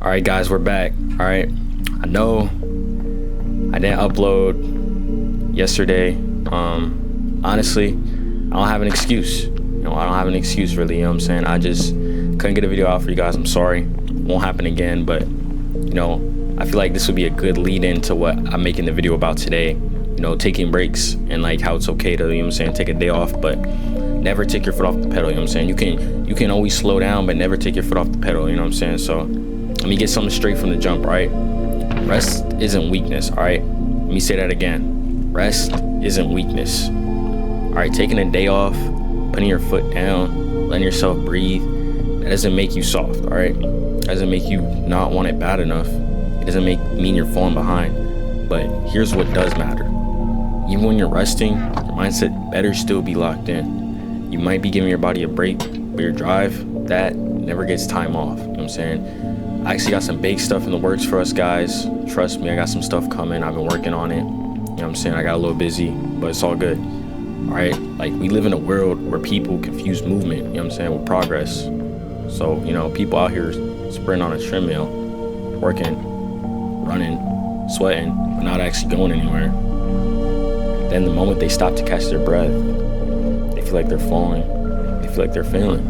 All right, guys, we're back. All right, I know I didn't upload yesterday. Honestly, I don't have an excuse. I don't have an excuse really. You know what I'm saying? I just couldn't get a video out for you guys. I'm sorry. Won't happen again. But I feel like this would be a good lead into what I'm making the video about today. Taking breaks and like how it's okay to, take a day off, but never take your foot off the pedal. You know what I'm saying? You can always slow down, but never take your foot off the pedal. You know what I'm saying? So let me get something straight from the jump, right? Rest isn't weakness, all right? Let me say that again. Rest isn't weakness. All right, taking a day off, putting your foot down, letting yourself breathe, that doesn't make you soft, all right? That doesn't make you not want it bad enough. It doesn't mean you're falling behind. But here's what does matter. Even when you're resting, your mindset better still be locked in. You might be giving your body a break, but your drive, that never gets time off. You know what I'm saying? I actually got some big stuff in the works for us guys. Trust me, I got some stuff coming. I've been working on it. You know what I'm saying? I got a little busy, but it's all good. All right? Like, we live in a world where people confuse movement, you know what I'm saying, with progress. So, people out here sprinting on a treadmill, working, running, sweating, but not actually going anywhere. Then the moment they stop to catch their breath, they feel like they're falling. They feel like they're failing.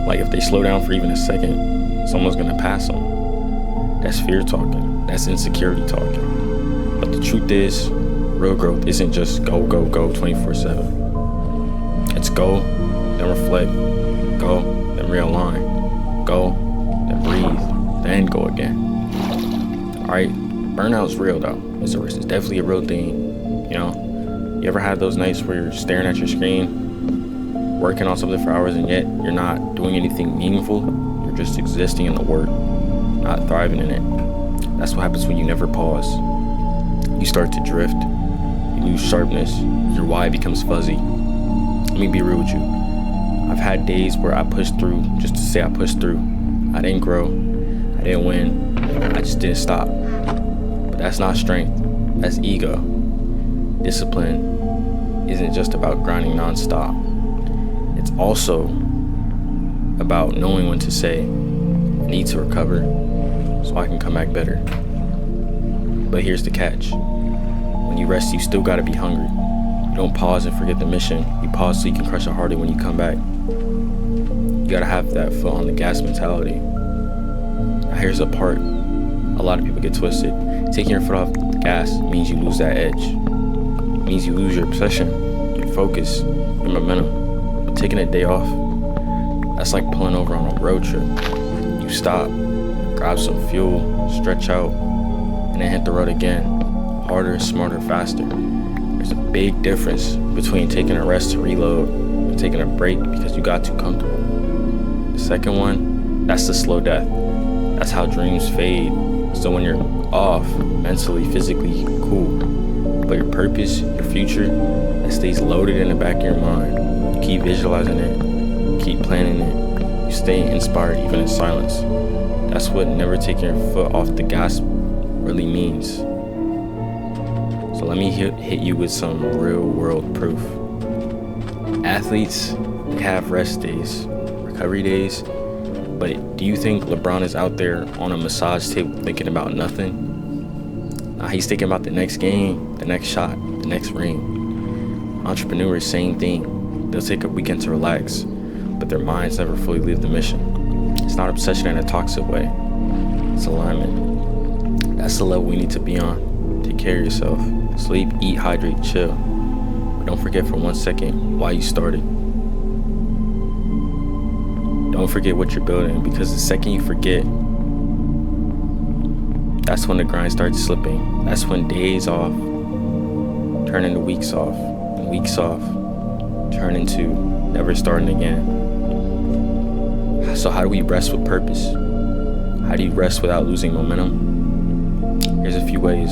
Like, if they slow down for even a second, someone's gonna pass them. That's fear talking. That's insecurity talking. But the truth is, real growth isn't just go, go, go 24/7. It's go, then reflect, go, then realign, go, then breathe, then go again. All right, burnout's real though. It's definitely a real thing. You ever had those nights where you're staring at your screen, working on something for hours, and yet you're not doing anything meaningful? You're just existing in the work, not thriving in it. That's what happens when you never pause. You start to drift, you lose sharpness, your why becomes fuzzy. Let me be real with you. I've had days where I pushed through just to say I pushed through. I didn't grow, I didn't win, I just didn't stop. But that's not strength, that's ego. Discipline isn't just about grinding nonstop. It's also about knowing when to say, I need to recover so I can come back better. But here's the catch. When you rest, you still gotta be hungry. You don't pause and forget the mission. You pause so you can crush it harder when you come back. You gotta have that foot on the gas mentality. Now here's the part a lot of people get twisted. Taking your foot off the gas means you lose that edge. It means you lose your obsession, your focus, your momentum. But taking a day off, that's like pulling over on a road trip. You stop, grab some fuel, stretch out, and then hit the road again. Harder, smarter, faster. There's a big difference between taking a rest to reload and taking a break because you got too comfortable. The second one, that's the slow death. That's how dreams fade. So when you're off, mentally, physically, cool. But your purpose, your future, that stays loaded in the back of your mind. You keep visualizing it, keep planning it. You stay inspired even in silence. That's what never taking your foot off the gas really means. So let me hit you with some real world proof. Athletes, they have rest days, recovery days, but do you think LeBron is out there on a massage table thinking about nothing? Nah, he's thinking about the next game, the next shot, the next ring. Entrepreneurs, same thing. They'll take a weekend to relax, but their minds never fully leave the mission. It's not obsession in a toxic way. It's alignment. That's the level we need to be on. Take care of yourself. Sleep, eat, hydrate, chill. But don't forget for 1 second why you started. Don't forget what you're building, because the second you forget, that's when the grind starts slipping. That's when days off turn into weeks off, and weeks off turn into never starting again. So how do we rest with purpose? How do you rest without losing momentum? Here's a few ways.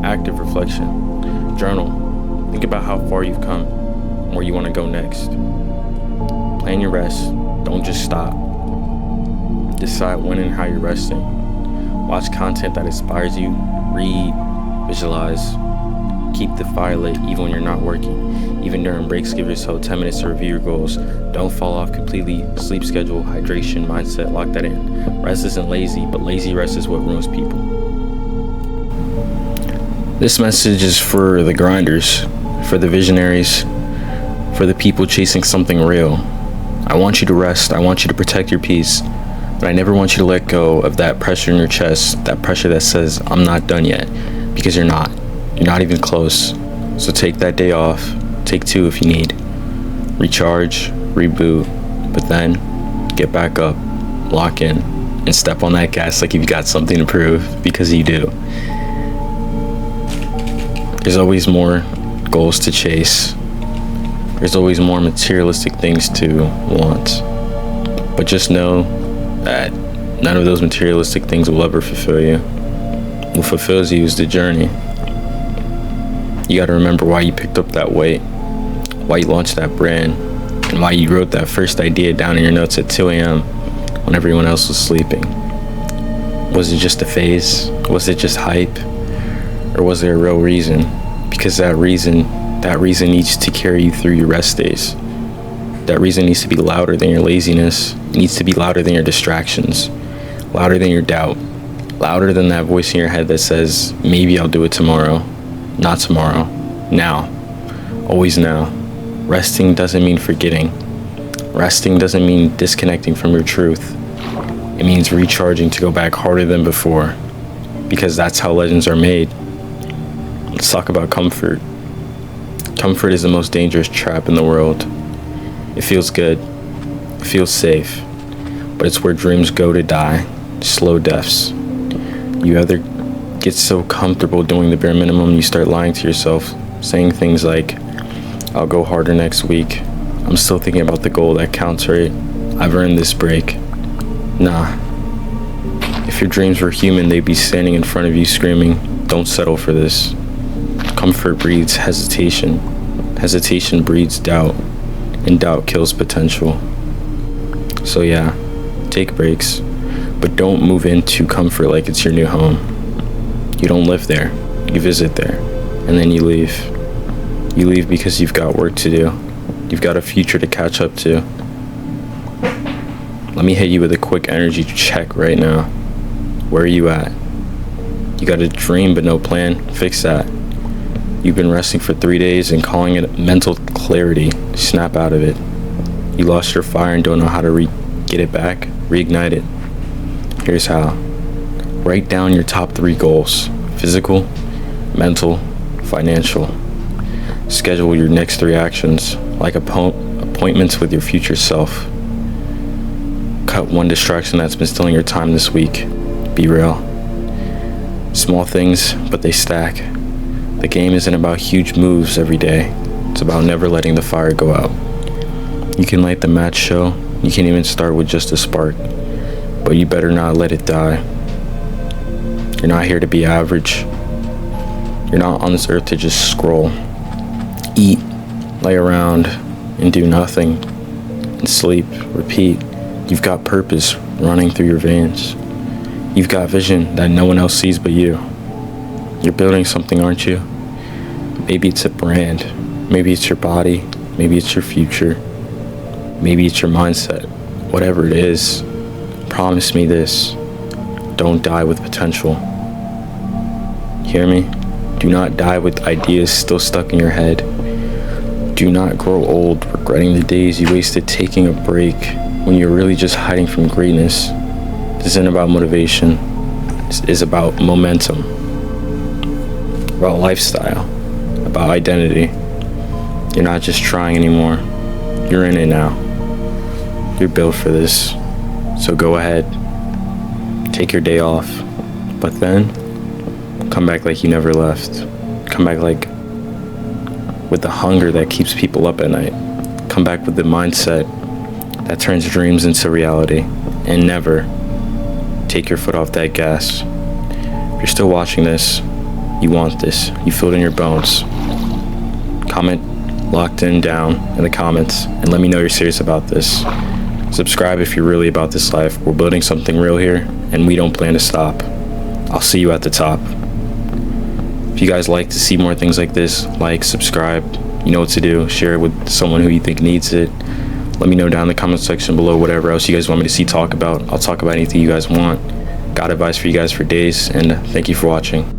Active reflection. Journal. Think about how far you've come and where you want to go next. Plan your rest. Don't just stop. Decide when and how you're resting. Watch content that inspires you. Read. Visualize. Keep the fire lit even when you're not working. Even during breaks, give yourself 10 minutes to review your goals. Don't fall off completely. Sleep schedule, hydration, mindset, lock that in. Rest isn't lazy, but lazy rest is what ruins people. This message is for the grinders, for the visionaries, for the people chasing something real. I want you to rest. I want you to protect your peace. But I never want you to let go of that pressure in your chest, that pressure that says, I'm not done yet. Because you're not. You're not even close. So take that day off. Take 2 if you need. Recharge, reboot, but then get back up, lock in, and step on that gas like you've got something to prove, because you do. There's always more goals to chase. There's always more materialistic things to want. But just know that none of those materialistic things will ever fulfill you. What fulfills you is the journey. You gotta remember why you picked up that weight, why you launched that brand, and why you wrote that first idea down in your notes at 2 a.m. when everyone else was sleeping. Was it just a phase? Was it just hype? Or was there a real reason? Because that reason needs to carry you through your rest days. That reason needs to be louder than your laziness. It needs to be louder than your distractions, louder than your doubt, louder than that voice in your head that says, maybe I'll do it tomorrow. Not tomorrow. Now. Always now. Resting doesn't mean forgetting. Resting doesn't mean disconnecting from your truth. It means recharging to go back harder than before. Because that's how legends are made. Let's talk about comfort. Comfort is the most dangerous trap in the world. It feels good. It feels safe. But it's where dreams go to die. Slow deaths. You either get so comfortable doing the bare minimum, you start lying to yourself, saying things like, I'll go harder next week. I'm still thinking about the goal that counts, right? I've earned this break. Nah. If your dreams were human, they'd be standing in front of you screaming, don't settle for this. Comfort breeds hesitation. Hesitation breeds doubt. And doubt kills potential. So yeah, take breaks. But don't move into comfort like it's your new home. You don't live there. You visit there. And then you leave. You leave because you've got work to do. You've got a future to catch up to. Let me hit you with a quick energy check right now. Where are you at? You got a dream but no plan? Fix that. You've been resting for 3 days and calling it mental clarity. Snap out of it. You lost your fire and don't know how to get it back? Reignite it. Here's how. Write down your top 3 goals. Physical, mental, financial. Schedule your next 3 actions, like appointments with your future self. Cut 1 distraction that's been stealing your time this week. Be real. Small things, but they stack. The game isn't about huge moves every day. It's about never letting the fire go out. You can light the match show. You can even start with just a spark. But you better not let it die. You're not here to be average. You're not on this earth to just scroll, eat, lay around, and do nothing, and sleep, repeat. You've got purpose running through your veins. You've got vision that no one else sees but you. You're building something, aren't you? Maybe it's a brand. Maybe it's your body. Maybe it's your future. Maybe it's your mindset. Whatever it is, promise me this. Don't die with potential. Hear me? Do not die with ideas still stuck in your head. Do not grow old regretting the days you wasted taking a break when you're really just hiding from greatness. This isn't about motivation. This is about momentum. About lifestyle. About identity. You're not just trying anymore. You're in it now. You're built for this. So go ahead. Take your day off. But then, come back like you never left. Come back like with the hunger that keeps people up at night. Come back with the mindset that turns dreams into reality. And never take your foot off that gas. If you're still watching this, you want this. You feel it in your bones. Comment locked in down in the comments and let me know you're serious about this. Subscribe if you're really about this life. We're building something real here and we don't plan to stop. I'll see you at the top. If you guys like to see more things like this, like, subscribe, You know what to do. Share it with someone who you think needs it. Let me know down in the comment section below whatever else you guys want me to see talk about. I'll talk about anything you guys want. Got advice for you guys for days, and thank you for watching.